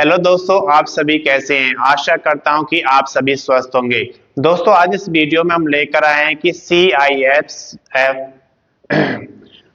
Hello दोस्तों, आप सभी कैसे हैं। आशा करता हूं कि आप सभी स्वस्थ होंगे। दोस्तों, आज इस वीडियो में हम लेकर आए हैं कि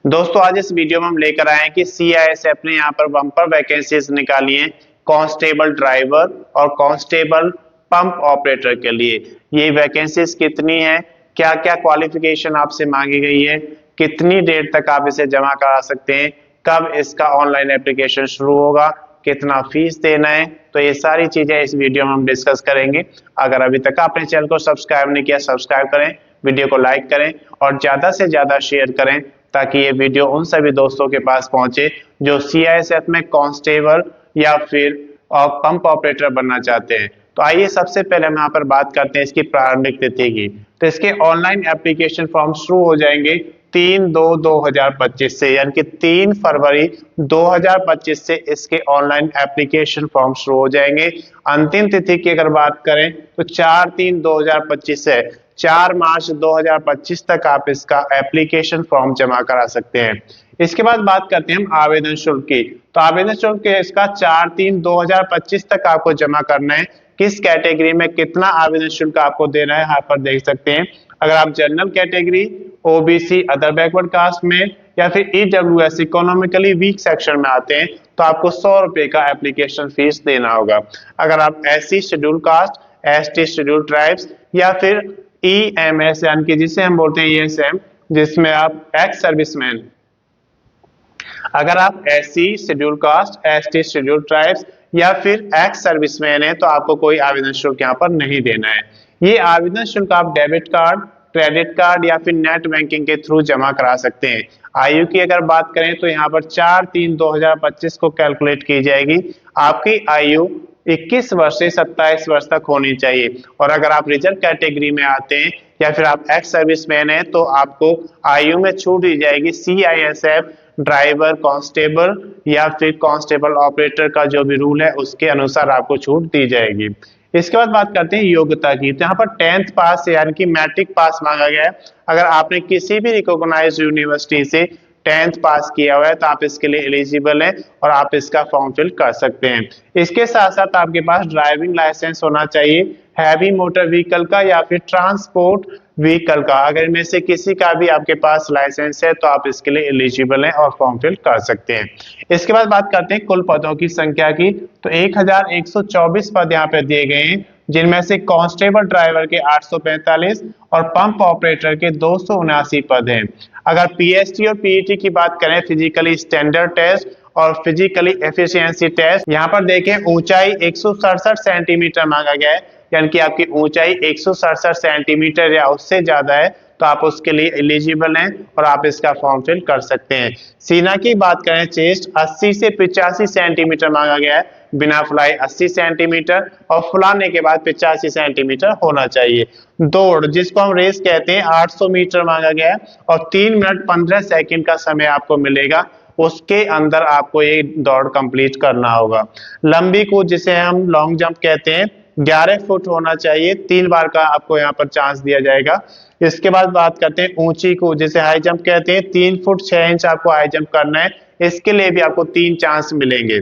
दोस्तों, आज इस वीडियो में हम लेकर आए हैं कि CISF ने यहाँ पर बम्पर वैकेंसीज निकाली हैं कांस्टेबल ड्राइवर और कांस्टेबल पंप ऑपरेटर के लिए। ये वैकेंसीज कितनी है, क्या क्या क्वालिफिकेशन आपसे मांगी गई है, कितनी देर तक आप इसे जमा करा सकते हैं, कब इसका ऑनलाइन एप्लीकेशन शुरू होगा, कितना फीस देना है, तो ये सारी चीजें इस वीडियो में हम डिस्कस करेंगे। अगर अभी तक आपने चैनल को सब्सक्राइब नहीं किया, सब्सक्राइब करें, वीडियो को लाइक करें और ज्यादा से ज्यादा शेयर करें ताकि ये वीडियो उन सभी दोस्तों के पास पहुंचे जो CISF में कांस्टेबल या फिर पंप ऑपरेटर बनना चाहते हैं। तो आइए सबसे पहले हम यहाँ पर बात करते हैं इसकी प्रारंभिक तिथि की। तो इसके ऑनलाइन एप्लीकेशन फॉर्म शुरू हो जाएंगे 3/2/2025 से, यानी कि 3 फरवरी 2025 से इसके ऑनलाइन एप्लीकेशन फॉर्म शुरू हो जाएंगे। अंतिम तिथि की अगर बात करें तो 4/3/2025 से 4 मार्च 2025 तक आप इसका एप्लीकेशन फॉर्म जमा करा सकते हैं। इसके बाद बात करते हैं हम आवेदन शुल्क की। तो आवेदन शुल्क इसका 4/3/2025 तक आपको जमा करना है। किस कैटेगरी में कितना आवेदन शुल्क आपको देना है यहाँ पर देख सकते हैं। अगर आप general category, OBC, other backward caste में या फिर EWS इकोनॉमिकली वीक सेक्शन में आते हैं तो आपको 100 रुपए का एप्लीकेशन फीस देना होगा। अगर आप SC schedule caste, ST schedule tribes या फिर EMS यानी कि जिसे हम बोलते हैं ESM, जिसमें आप एक्स सर्विसमैन, अगर आप SC schedule caste, ST schedule tribes या फिर एक्स सर्विसमैन है तो आपको कोई आवेदन शुल्क यहाँ पर नहीं देना है। ये आवेदन शुल्क आप डेबिट कार्ड, क्रेडिट कार्ड या फिर नेट बैंकिंग के थ्रू जमा करा सकते हैं। आयु की अगर बात करें तो यहाँ पर 4/3/2025 को कैलकुलेट की जाएगी। आपकी आयु 21 वर्ष से 27 वर्ष तक होनी चाहिए। और अगर आप रिजर्व कैटेगरी में आते हैं या फिर आप एक्स सर्विसमैन है तो आपको आयु में छूट दी जाएगी। CISF ड्राइवर, कांस्टेबल या फिर कांस्टेबल ऑपरेटर का जो भी रूल है उसके अनुसार आपको छूट दी जाएगी। इसके बाद बात करते हैं योग्यता की। तो यहाँ पर 10th पास यानी कि मैट्रिक पास मांगा गया है। अगर आपने किसी भी रिकॉग्नाइज्ड यूनिवर्सिटी से 10th पास किया हुआ है तो आप इसके लिए एलिजिबल हैं और आप इसका फॉर्म फिल कर सकते हैं। इसके साथ साथ आपके पास ड्राइविंग लाइसेंस होना चाहिए, हैवी मोटर व्हीकल का या फिर ट्रांसपोर्ट व्हीकल का। अगर इनमें से किसी का भी आपके पास लाइसेंस है तो आप इसके लिए एलिजिबल हैं और फॉर्म फिल कर सकते हैं। इसके बाद बात करते हैं कुल पदों की संख्या की। तो 1124 पद यहाँ पे दिए गए हैं, जिनमें से कांस्टेबल ड्राइवर के 845 और पंप ऑपरेटर के 279 पद हैं। अगर PST और PET की बात करें, फिजिकली स्टैंडर्ड टेस्ट और फिजिकली एफिशिएंसी टेस्ट, यहाँ पर देखें ऊंचाई 167 सेंटीमीटर मांगा गया है, यानी कि आपकी ऊंचाई 167 सेंटीमीटर या उससे ज्यादा है तो आप उसके लिए एलिजिबल हैं और आप इसका फॉर्म फिल कर सकते हैं। सीना की बात करें, चेस्ट 80 से 85 सेंटीमीटर मांगा गया है, बिना फुलाई 80 सेंटीमीटर और फुलाने के बाद 85 सेंटीमीटर होना चाहिए। दौड़ जिसको हम रेस कहते हैं 800 मीटर मांगा गया है और 3 मिनट 15 सेकंड का समय आपको मिलेगा, उसके अंदर आपको ये दौड़ कंप्लीट करना होगा। लंबी कूद जिसे हम लॉन्ग जंप कहते हैं 11 फुट होना चाहिए, 3 बार का आपको यहाँ पर चांस दिया जाएगा। इसके बाद बात करते हैं ऊंची कूद जिसे हाई जंप कहते हैं, 3 फुट 6 इंच आपको हाई जंप करना है, इसके लिए भी आपको 3 चांस मिलेंगे।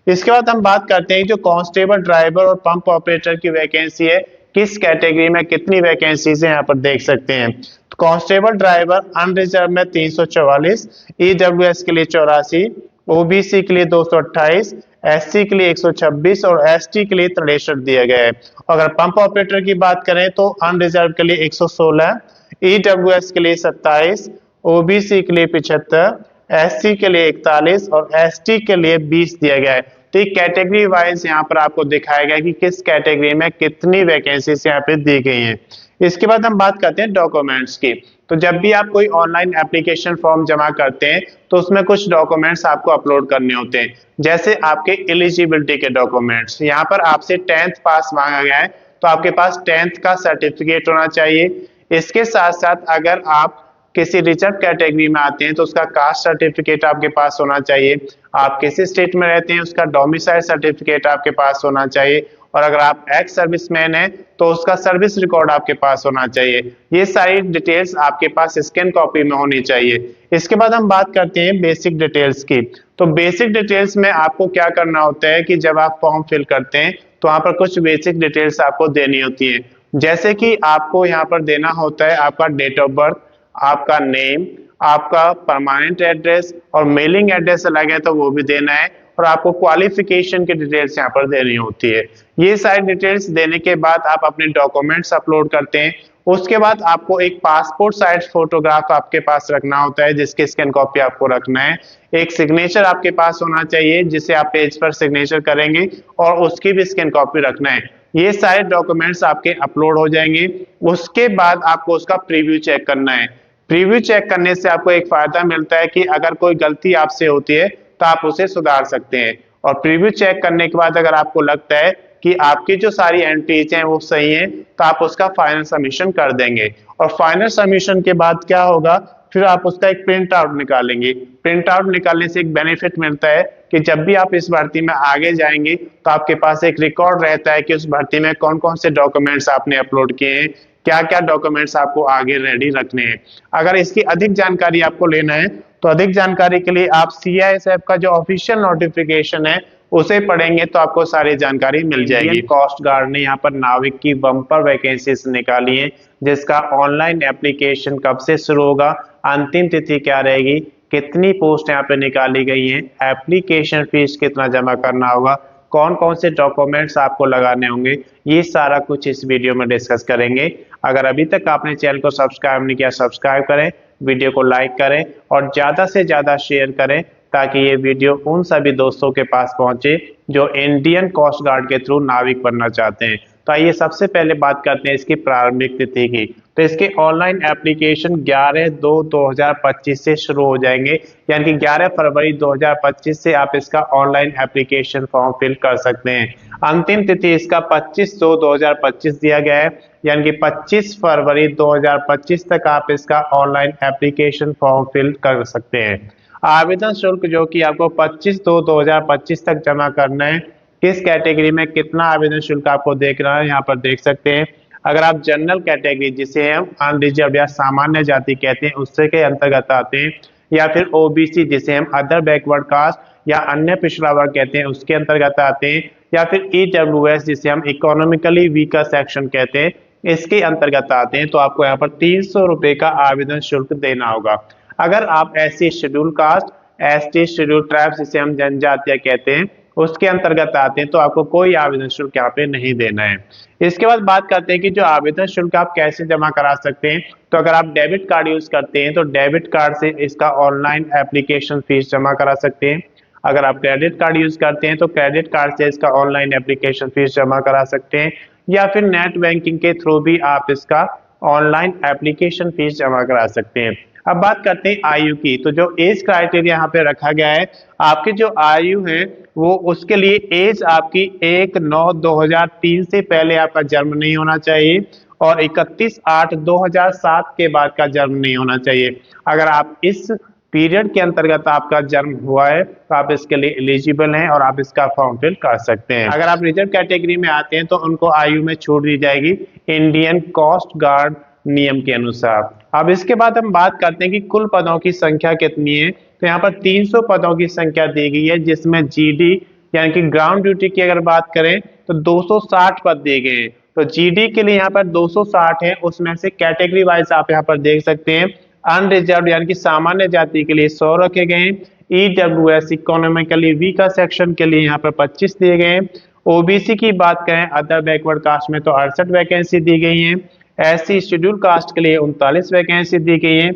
इसके बाद हम बात करते हैं जो कांस्टेबल ड्राइवर और पंप ऑपरेटर की वैकेंसी है, किस कैटेगरी में कितनी वैकेंसीज है यहाँ पर देख सकते हैं। कांस्टेबल ड्राइवर अनरिजर्व में 344, EWS के लिए 84, OBC के लिए 228, SC के लिए 126 और ST के लिए 63 दिया गया है। अगर पंप ऑपरेटर की बात करें तो अनरिजर्व के लिए 116, EWS के लिए 27, OBC के लिए 75, SC के लिए 41 और ST के लिए 20 दिया गया है। तो ये कैटेगरी वाइज यहाँ पर आपको दिखाया गया कि किस कैटेगरी में कितनी वैकेंसीज यहाँ पे दी गई हैं। इसके बाद हम बात करते हैं डॉक्यूमेंट्स की। तो जब भी आप कोई ऑनलाइन एप्लीकेशन फॉर्म जमा करते हैं तो उसमें कुछ डॉक्यूमेंट्स आपको अपलोड करने होते हैं, जैसे आपके एलिजिबिलिटी के डॉक्यूमेंट्स। यहाँ पर आपसे 10th पास मांगा गया है तो आपके पास 10th का सर्टिफिकेट होना चाहिए। इसके साथ साथ अगर आप किसी रिजर्व कैटेगरी में आते हैं तो उसका कास्ट सर्टिफिकेट आपके पास होना चाहिए। आप किस स्टेट में रहते हैं उसका डोमिसाइल सर्टिफिकेट आपके पास होना चाहिए और अगर आप एक्स सर्विसमैन हैं तो उसका सर्विस रिकॉर्ड आपके पास होना चाहिए। ये सारी डिटेल्स आपके पास स्कैन कॉपी में होनी चाहिए। इसके बाद हम बात करते हैं बेसिक डिटेल्स की। तो बेसिक डिटेल्स में आपको क्या करना होता है कि जब आप फॉर्म फिल करते हैं तो वहां पर कुछ बेसिक डिटेल्स आपको देनी होती है। जैसे कि आपको यहाँ पर देना होता है आपका डेट ऑफ बर्थ, आपका नेम, आपका परमानेंट एड्रेस, और मेलिंग एड्रेस अलग है तो वो भी देना है, और आपको क्वालिफिकेशन की डिटेल्स यहाँ पर देनी होती है। ये सारी डिटेल्स देने के बाद आप अपने डॉक्यूमेंट्स अपलोड करते हैं। उसके बाद आपको एक पासपोर्ट साइज फोटोग्राफ आपके पास रखना होता है जिसकी स्कैन कॉपी आपको रखना है। एक सिग्नेचर आपके पास होना चाहिए जिसे आप पेज पर सिग्नेचर करेंगे और उसकी भी स्कैन कॉपी रखना है। ये सारे डॉक्यूमेंट्स आपके अपलोड हो जाएंगे। उसके बाद आपको उसका प्रीव्यू चेक करना है। प्रीव्यू चेक करने से आपको एक फायदा मिलता है कि अगर कोई गलती आपसे होती है तो आप उसे सुधार सकते हैं। और प्रीव्यू चेक करने के बाद अगर आपको लगता है कि आपकी जो सारी एंट्रीज हैं वो सही हैं तो आप उसका फाइनल सबमिशन कर देंगे। और फाइनल सबमिशन के बाद क्या होगा, फिर आप उसका एक प्रिंट आउट निकालेंगे। प्रिंट आउट निकालने से एक बेनिफिट मिलता है कि जब भी आप इस भर्ती में आगे जाएंगे तो आपके पास एक रिकॉर्ड रहता है कि उस भर्ती में कौन कौन से डॉक्यूमेंट्स आपने अपलोड किए हैं, क्या क्या डॉक्यूमेंट्स आपको आगे रेडी रखने हैं। अगर इसकी अधिक जानकारी आपको लेना है तो अधिक जानकारी के लिए आप CISF का जो ऑफिशियल नोटिफिकेशन है उसे पढ़ेंगे तो आपको सारी जानकारी मिल जाएगी। कोस्ट गार्ड ने यहाँ पर नाविक की बम्पर वैकेंसीज निकाली है जिसका ऑनलाइन एप्लीकेशन कब से शुरू होगा, अंतिम तिथि क्या रहेगी, कितनी पोस्ट यहाँ पे निकाली गई हैं, एप्लीकेशन फीस कितना जमा करना होगा, कौन कौन से डॉक्यूमेंट्स आपको लगाने होंगे, ये सारा कुछ इस वीडियो में डिस्कस करेंगे। अगर अभी तक आपने चैनल को सब्सक्राइब नहीं किया सब्सक्राइब करें, वीडियो को लाइक करें और ज़्यादा से ज़्यादा शेयर करें ताकि ये वीडियो उन सभी दोस्तों के पास पहुंचे जो इंडियन कोस्ट गार्ड के थ्रू नाविक बनना चाहते हैं। तो आइए सबसे पहले बात करते हैं इसकी प्रारंभिक तिथि की। तो इसके ऑनलाइन एप्लीकेशन 11/2/2025 से शुरू हो जाएंगे, यानी कि 11 फरवरी 2025 से आप इसका ऑनलाइन एप्लीकेशन फॉर्म फिल कर सकते हैं। अंतिम तिथि इसका 25/2/2025 दिया गया है, यानी कि 25 फरवरी 2025 तक आप इसका ऑनलाइन एप्लीकेशन फॉर्म फिल कर सकते हैं। आवेदन शुल्क जो कि आपको 25/2/2025 तक जमा करना है। किस कैटेगरी में कितना आवेदन शुल्क आपको देख रहा है यहाँ पर देख सकते हैं। अगर आप जनरल कैटेगरी जिसे हम अनरिजर्व या सामान्य जाति कहते हैं उससे के अंतर्गत आते हैं, या फिर OBC जिसे हम अदर बैकवर्ड कास्ट या अन्य पिछड़ा वर्ग कहते हैं उसके अंतर्गत आते हैं, या फिर EWS जिसे हम इकोनॉमिकली वीकर सेक्शन कहते हैं इसके अंतर्गत आते हैं, तो आपको यहाँ पर 300 रुपए का आवेदन शुल्क देना होगा। अगर आप SC schedule caste, ST schedule tribes जिसे हम जनजातीय कहते हैं उसके अंतर्गत आते हैं तो आपको कोई आवेदन शुल्क यहाँ पे नहीं देना है। इसके बाद बात करते हैं कि जो आवेदन शुल्क आप कैसे जमा करा सकते हैं। तो अगर आप डेबिट कार्ड यूज करते हैं तो डेबिट कार्ड से इसका ऑनलाइन एप्लीकेशन फीस जमा करा सकते हैं। अगर आप क्रेडिट कार्ड यूज करते हैं तो क्रेडिट कार्ड से इसका ऑनलाइन एप्लीकेशन फीस जमा करा सकते हैं, या फिर नेट बैंकिंग के थ्रू भी आप इसका ऑनलाइन एप्लीकेशन फीस जमा करा सकते हैं। अब बात करते हैं आयु की। तो जो एज क्राइटेरिया यहाँ पे रखा गया है, आपकी जो आयु है वो उसके लिए एज आपकी 1/9/2003 से पहले आपका जन्म नहीं होना चाहिए और 31/8/2007 के बाद का जन्म नहीं होना चाहिए। अगर आप इस पीरियड के अंतर्गत आपका जन्म हुआ है तो आप इसके लिए एलिजिबल हैं और आप इसका फॉर्म फिल कर सकते हैं। अगर आप रिजर्व कैटेगरी में आते हैं तो उनको आयु में छूट दी जाएगी इंडियन कोस्ट गार्ड नियम के अनुसार। अब इसके बाद हम बात करते हैं कि कुल पदों की संख्या कितनी है। तो यहाँ पर 300 पदों की संख्या दी गई है जिसमें GD यानी कि ग्राउंड ड्यूटी की अगर बात करें तो 260 पद दिए गए हैं। तो GD के लिए यहाँ पर 260 है, उसमें से कैटेगरी वाइज आप यहाँ पर देख सकते हैं। अनरिजर्व यानी कि सामान्य जाति के लिए 100 रखे गए हैं। EWS इकोनॉमिकली वीकर सेक्शन के लिए यहाँ पर 25 दिए गए हैं। OBC की बात करें अदर बैकवर्ड कास्ट में तो 68 वैकेंसी दी गई है। SC शेड्यूल कास्ट के लिए 39 वैकेंसी दी गई है।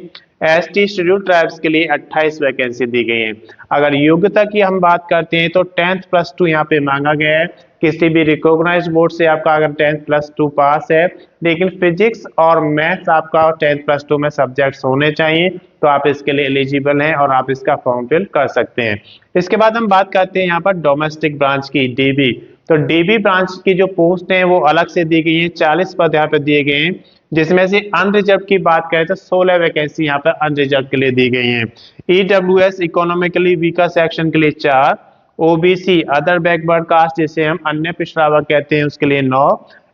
ST शेड्यूल ट्राइब्स के लिए 28 वैकेंसी दी गई है। अगर योग्यता की हम बात करते हैं तो 10th प्लस 2 यहाँ पे मांगा गया है। किसी भी रिकॉग्नाइज्ड बोर्ड से आपका अगर 10th प्लस 2 पास है, लेकिन फिजिक्स और मैथ्स आपका 10th प्लस 2 में सब्जेक्ट्स होने चाहिए तो आप इसके लिए एलिजिबल हैं और आप इसका फॉर्म फिल कर सकते हैं। इसके बाद हम बात करते हैं यहाँ पर डोमेस्टिक ब्रांच की DB। तो DB ब्रांच की जो पोस्ट है वो अलग से दी गई है, 40 पद यहाँ पे दिए गए हैं, जिसमें से अनरिजर्व की बात करें तो 16 वैकेंसी यहाँ पर अनरिजर्व के लिए दी गई हैं। EWS इकोनॉमिकली वीकर सेक्शन के लिए 4, ओबीसी अदर बैकवर्ड कास्ट जिसे हम अन्य पिछड़ा वर्ग कहते हैं उसके लिए 9,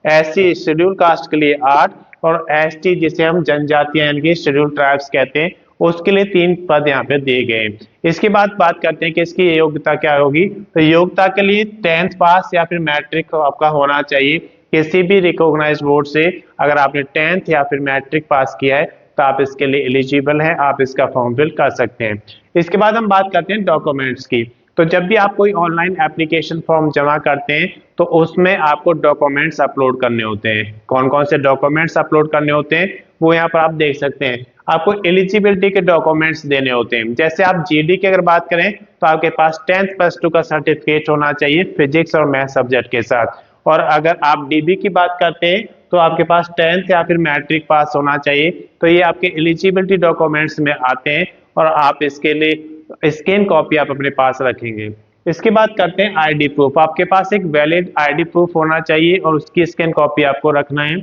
एससी शेड्यूल कास्ट के लिए 8 और एसटी जिसे हम जनजातियां यानी कि शेड्यूल ट्राइब्स कहते हैं उसके लिए 3 पद यहाँ पे दिए गए हैं। इसके बाद बात करते हैं कि इसकी योग्यता क्या होगी। तो योग्यता के लिए 10th पास या फिर मैट्रिक आपका होना चाहिए किसी भी रिकॉग्नाइज्ड बोर्ड से। अगर आपने 10th या फिर मैट्रिक पास किया है तो आप इसके लिए एलिजिबल हैं, आप इसका फॉर्म फिल कर सकते हैं। इसके बाद हम बात करते हैं डॉक्यूमेंट्स की। तो जब भी आप कोई ऑनलाइन एप्लीकेशन फॉर्म जमा करते हैं तो उसमें आपको डॉक्यूमेंट्स अपलोड करने होते हैं। कौन कौन से डॉक्यूमेंट्स अपलोड करने होते हैं वो यहाँ पर आप देख सकते हैं। आपको एलिजिबिलिटी के डॉक्यूमेंट्स देने होते हैं। जैसे आप जीडी की अगर बात करें तो आपके पास 10th प्लस 2 का सर्टिफिकेट होना चाहिए फिजिक्स और मैथ सब्जेक्ट के साथ। और अगर आप डीबी की बात करते हैं तो आपके पास 10th या फिर मैट्रिक पास होना चाहिए। तो ये आपके एलिजिबिलिटी डॉक्यूमेंट्स में आते हैं और आप इसके लिए स्कैन कॉपी आप अपने पास रखेंगे। इसके बाद करते हैं आईडी प्रूफ। आपके पास एक वैलिड आईडी प्रूफ होना चाहिए और उसकी स्कैन कॉपी आपको रखना है।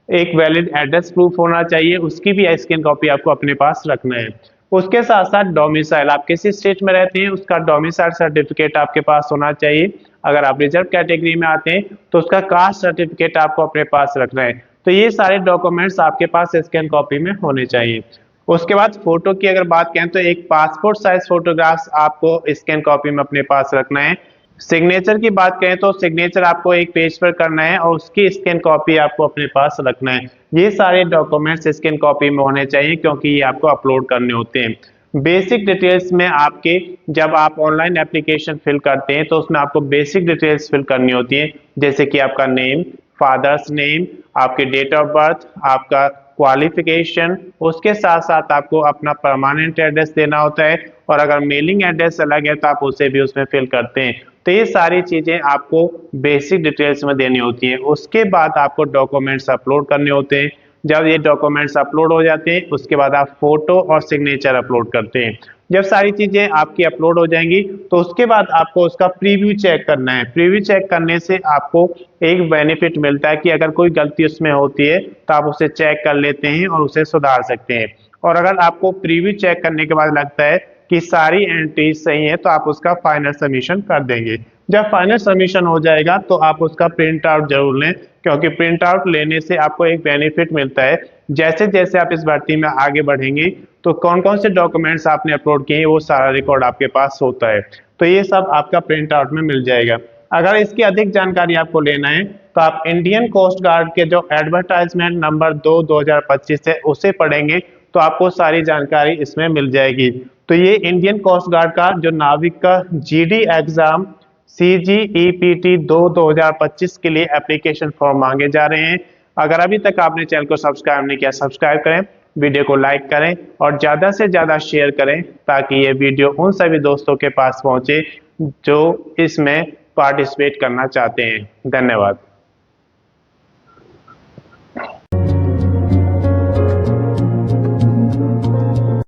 एक वैलिड एड्रेस प्रूफ होना चाहिए, उसकी भी स्कैन कॉपी आपको अपने पास रखना है। उसके साथ साथ डोमिसाइल, आप किस स्टेट में रहते हैं उसका डोमिसाइल सर्टिफिकेट आपके पास होना चाहिए। अगर आप रिजर्व कैटेगरी में आते हैं तो उसका कास्ट सर्टिफिकेट आपको अपने पास रखना है। तो ये सारे डॉक्यूमेंट्स आपके पास स्कैन कॉपी में होने चाहिए। उसके बाद फोटो की अगर बात करें तो एक पासपोर्ट साइज फोटोग्राफ्स आपको स्कैन कॉपी में अपने पास रखना है। सिग्नेचर की बात करें तो सिग्नेचर आपको एक पेज पर करना है और उसकी स्कैन कॉपी आपको अपने पास रखना है। ये सारे डॉक्यूमेंट्स स्कैन कॉपी में होने चाहिए क्योंकि ये आपको अपलोड करने होते हैं। बेसिक डिटेल्स में आपके जब आप ऑनलाइन एप्लीकेशन फिल करते हैं तो उसमें आपको बेसिक डिटेल्स फिल करनी होती है, जैसे कि आपका नेम, फादर्स नेम, आपके डेट ऑफ बर्थ, आपका क्वालिफिकेशन, उसके साथ साथ आपको अपना परमानेंट एड्रेस देना होता है और अगर मेलिंग एड्रेस अलग है तो आप उसे भी उसमें फिल करते हैं। तो ये सारी चीजें आपको बेसिक डिटेल्स में देनी होती हैं। उसके बाद आपको डॉक्यूमेंट्स अपलोड करने होते हैं। जब ये डॉक्यूमेंट्स अपलोड हो जाते हैं उसके बाद आप फोटो और सिग्नेचर अपलोड करते हैं। जब सारी चीजें आपकी अपलोड हो जाएंगी तो उसके बाद आपको उसका प्रीव्यू चेक करना है। प्रीव्यू चेक करने से आपको एक बेनिफिट मिलता है कि अगर कोई गलती उसमें होती है तो आप उसे चेक कर लेते हैं और उसे सुधार सकते हैं। और अगर आपको प्रीव्यू चेक करने के बाद लगता है कि सारी एंट्रीज सही है तो आप उसका फाइनल सबमिशन कर देंगे। जब फाइनल सबमिशन हो जाएगा तो आप उसका प्रिंट आउट जरूर लें, क्योंकि प्रिंट आउट लेने से आपको एक बेनिफिट मिलता है। जैसे जैसे आप इस भर्ती में आगे बढ़ेंगे तो कौन कौन से डॉक्यूमेंट्स आपने अपलोड किए हैं वो सारा रिकॉर्ड आपके पास होता है। तो ये सब आपका प्रिंट आउट में मिल जाएगा। अगर इसकी अधिक जानकारी आपको लेना है तो आप इंडियन कोस्ट गार्ड के जो एडवर्टाइजमेंट नंबर 2/2025 है उसे पढ़ेंगे तो आपको सारी जानकारी इसमें मिल जाएगी। तो ये इंडियन कोस्ट गार्ड का जो नाविक का जीडी एग्जाम CGEPT 2/2025 के लिए एप्लीकेशन फॉर्म मांगे जा रहे हैं। अगर अभी तक आपने चैनल को सब्सक्राइब नहीं किया सब्सक्राइब करें, वीडियो को लाइक करें और ज़्यादा से ज़्यादा शेयर करें ताकि ये वीडियो उन सभी दोस्तों के पास पहुंचे जो इसमें पार्टिसिपेट करना चाहते हैं। धन्यवाद।